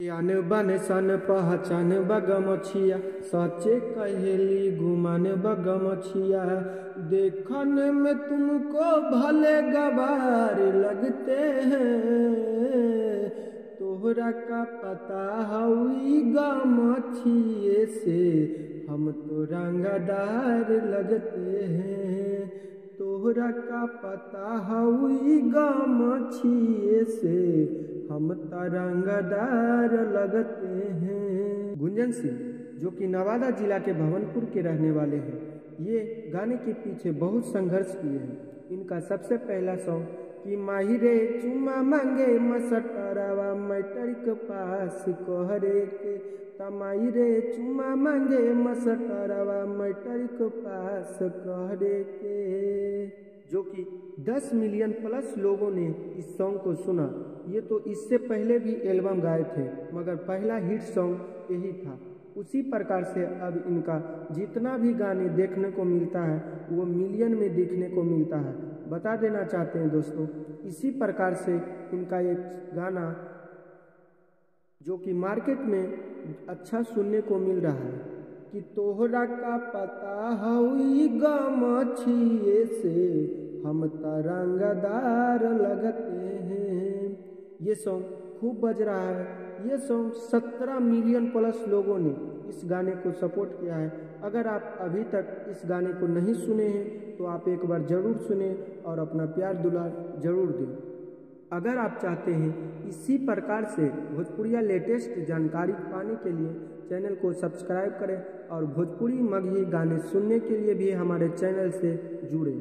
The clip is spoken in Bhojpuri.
आन बन सन पहचान बगमछिया सचे कहेली गुमान बगमछिया। देखन में तुमको भले गवार लगते हैं, तोहरा का पता हई गमछिए से हम तो रंगदार लगते हैं। तोहरा का पता हई गमछिए से हम तरंगदार लगते हैं। गुंजन सिंह जो कि नवादा जिला के भवनपुर के रहने वाले हैं, ये गाने के पीछे बहुत संघर्ष किए हैं। इनका सबसे पहला सॉन्ग कि माहिरे चुमा मांगे मसटरावा मैट्रिक पास कोहरे के, तमाइरे चुमा मांगे मसटरावा मैट्रिक पास कोहरे के। जो कि 10 मिलियन प्लस लोगों ने इस सॉन्ग को सुना। ये तो इससे पहले भी एल्बम गाए थे, मगर पहला हिट सॉन्ग यही था। उसी प्रकार से अब इनका जितना भी गाने देखने को मिलता है वो मिलियन में देखने को मिलता है। बता देना चाहते हैं दोस्तों, इसी प्रकार से इनका एक गाना जो कि मार्केट में अच्छा सुनने को मिल रहा है कि तोहरा का पता हई गमछिए से हम तरंगदार लगते हैं। ये सॉन्ग खूब बज रहा है। ये सॉन्ग 17 मिलियन प्लस लोगों ने इस गाने को सपोर्ट किया है। अगर आप अभी तक इस गाने को नहीं सुने हैं तो आप एक बार जरूर सुने और अपना प्यार दुलार जरूर दें। अगर आप चाहते हैं इसी प्रकार से भोजपुरिया लेटेस्ट जानकारी पाने के लिए चैनल को सब्सक्राइब करें और भोजपुरी मगही गाने सुनने के लिए भी हमारे चैनल से जुड़ें।